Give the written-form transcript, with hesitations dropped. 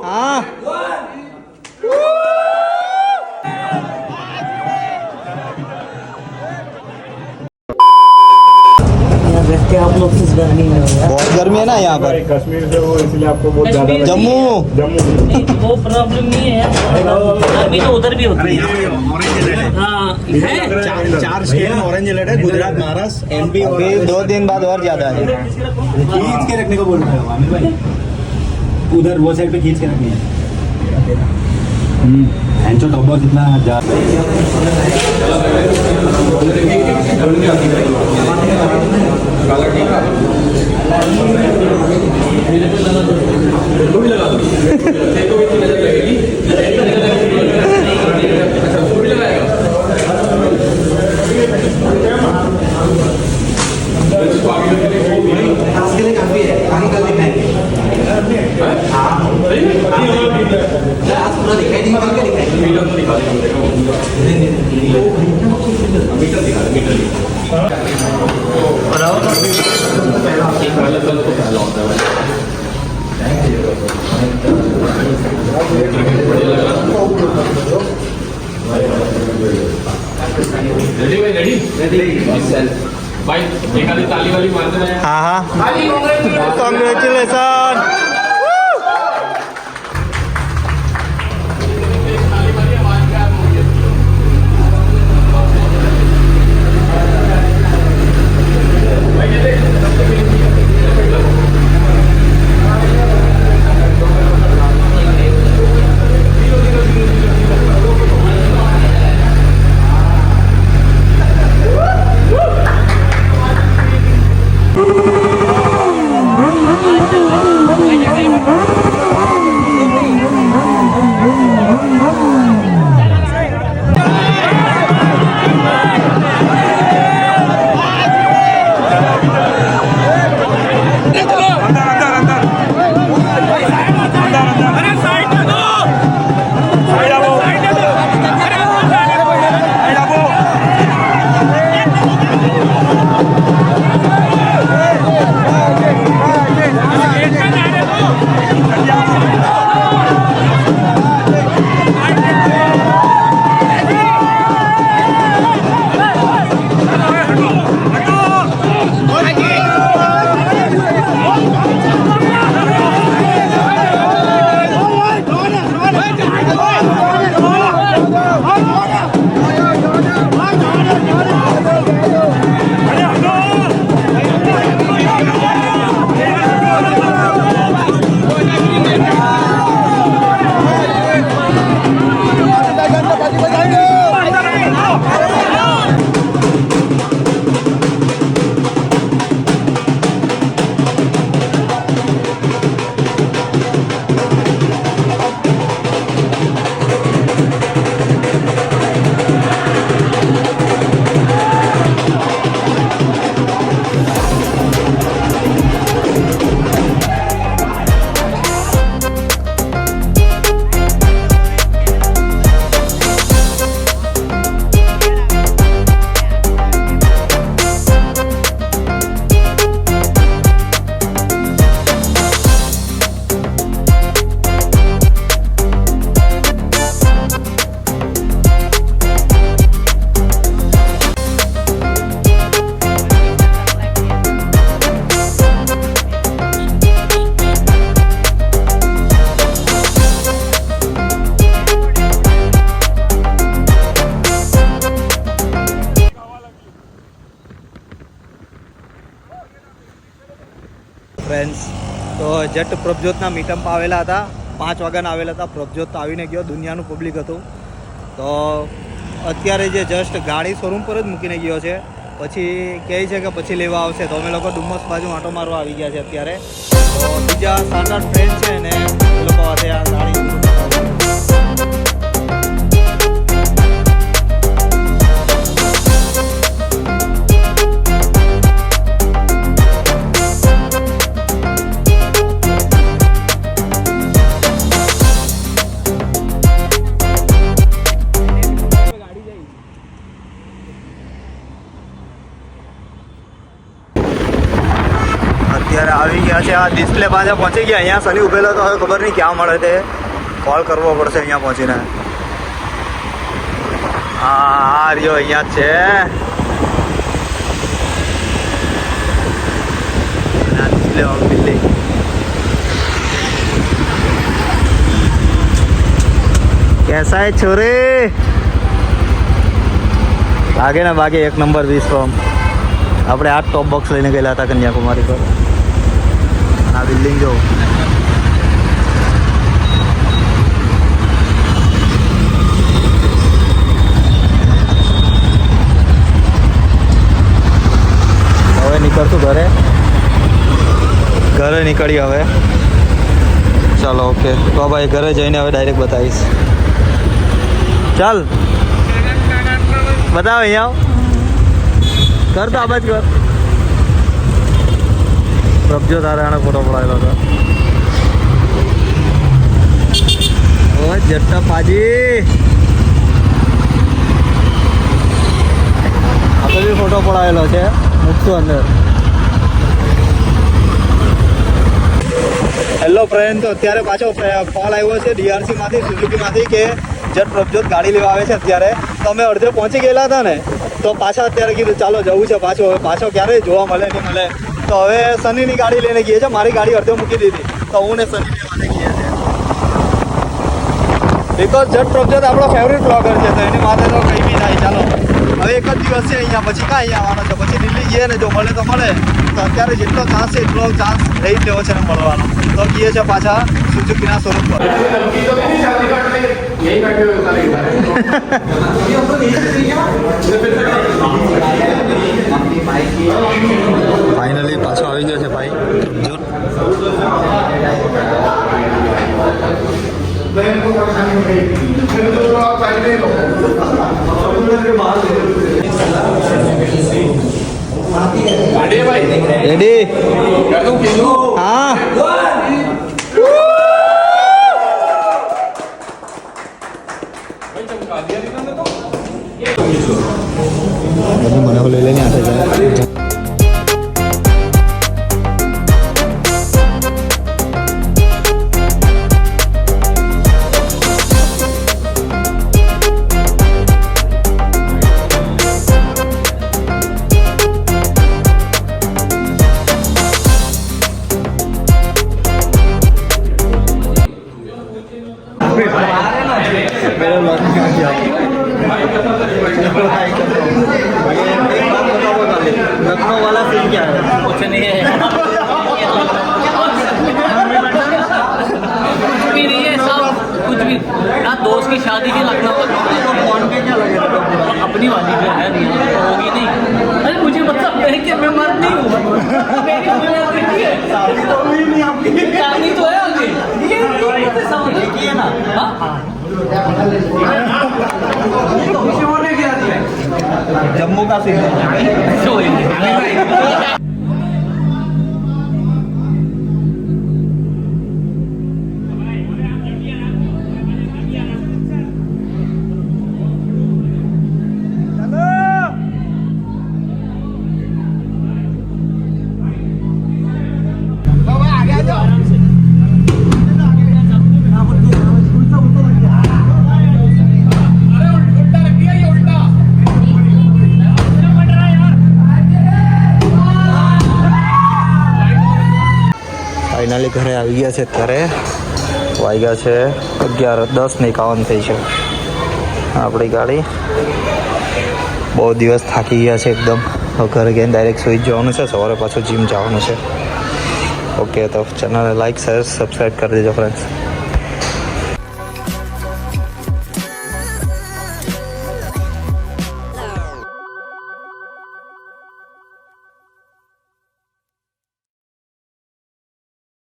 हाँ आप लोग किस गर्मी में हो यार? बहुत गर्मी है ना यहाँ पर। कश्मीर से वो इसलिए आपको बहुत ज्यादा जम्मू जम्मू वो प्रॉब्लम नहीं है, गर्मी तो उधर भी होती है। हाँ है। चार स्टेट में ऑरेंज अलर्ट है, गुजरात, महाराष्ट्र, एमपी। अभी 2 दिन बाद और ज्यादा है। खींच के रखने को बोल रहे हो आमिर भाई, उधर वो साइड पे खींच के रखनी है। एंचो टॉप कितना जा भाई एखादी ताली वाली मारते रहे। हाँ हाँ, कॉन्ग्रेचुलेसन। ફ્રેન્ડ્સ, તો જટ પ્રભજોતના મીટઅપ આવેલા હતા, 5 વાગ્યાના આવેલા હતા. પ્રભજોત આવીને ગયો, દુનિયાનું પબ્લિક હતું. તો અત્યારે જે જસ્ટ ગાડી શોરૂમ પર જ મૂકીને ગયો છે. પછી કહે છે કે પછી લેવા આવશે. તો અમે લોકો ડુમ્મસ બાજુ આંટો મારવા આવી ગયા છે અત્યારે. તો બીજા 7-8 ફ્રેન્ડ છે ને એ લોકો સાથે આ ગાડી અત્યારે આવી ગયા ગયા છે આ ડિસ્પ્લે પાસે પહોંચી ગયા. અહીંયા સની ઉભેલો તો હવે ખબર નહીં ક્યાં મળે તે કોલ કરવો પડશે અહીંયા પહોંચીને. હા રહ્યો અહીંયા જ છે. ડિસ્પ્લે બિલ્ડિંગ कैसा है छोरे आगे ना बागे 1 नंबर 20 ફોર્મ આપણે આ ટોપ બોક્સ લઈને ગયેલા હતા કન્યાકુમારી પર. આ બિલ્ડિંગ જો હવે નીકળશું ઘરે નીકળી હવે. ચાલો ઓકે તો ભાઈ ઘરે જઈને હવે ડાયરેક્ટ બતાવીશ. ચાલ બતાવ અહીંયા કર તો આબાજ કર. પ્રભજોત આરાણે ફોટો પડાવેલો હતો. ઓ જટ્ટા પાજી આપણે બી ફોટો પડાવેલો છે. મૂકશું અંદર. હેલો ફ્રેન્ડ, તો અત્યારે પાછો કોલ આવ્યો છે DRCમાંથી સુઝુકીમાંથી કે જટ પ્રભજોત ગાડી લેવા આવે છે અત્યારે. તો અમે અડધે પહોંચી ગયેલા હતા ને તો પાછા અત્યારે કીધું ચાલો જવું છે પાછો. હવે પાછો ક્યારેય જોવા મળે નહીં મળે તો હવે સનીની ગાડી લઈને ગઈએ છે. મારી ગાડી અડધે મૂકી દીધી તો હું ને સની લેવાને ગઈએ છે. બિકોઝ જટ પ્રભજોત આપણો ફેવરિટ બ્લોગર છે તો એની માટે તો કંઈ બી થાય. ચાલો હવે એક જ દિવસ છે અહીંયા, પછી કાં અહીંયા આવવાનો છે, પછી દિલ્હી જઈએ ને જો મળે તો મળે. તો અત્યારે જેટલો ચાન્સ છે એટલો ચાન્સ લઈ જ લેવો છે ને મળવાનો. તો ગઈએ છે પાછા સુઝુકીના શોરૂમ પર. ફાઇનલી પાછો આવી ગયો છે ભાઈ પ્રભજોત. રેડી હા બધું મને લઈ લઈને આશે જાય. लखनऊ वाला सीन क्या है? कुछ नहीं है कुछ भी नहीं है सब कुछ भी ना. दोस्त की शादी थी लखनऊ में. फोन के क्या लगे थे? अपनी वाली जो है नहीं होगी नहीं. अरे मुझे मतलब नहीं कि मैं मर्द नहीं हूँ. मेरी उम्र कितनी है? शादी तो हुई नहीं आपकी. शादी तो है आगे. ये देखिए ना जम्मू का सीन है. ફાઇનલી ઘરે આવી ગયા છે. અત્યારે વાગ્યા છે 11:10:51 થઈ છે. આપણી ગાડી બહુ દિવસ થાકી ગયા છે એકદમ. ઘરે ગઈને ડાયરેક્ટ સુઈ જવાનું છે. સવારે પાછું જીમ જવાનું છે. ઓકે તો ચેનલને લાઈક શેર સબસ્ક્રાઈબ કરી દેજો ફ્રેન્ડ્સ.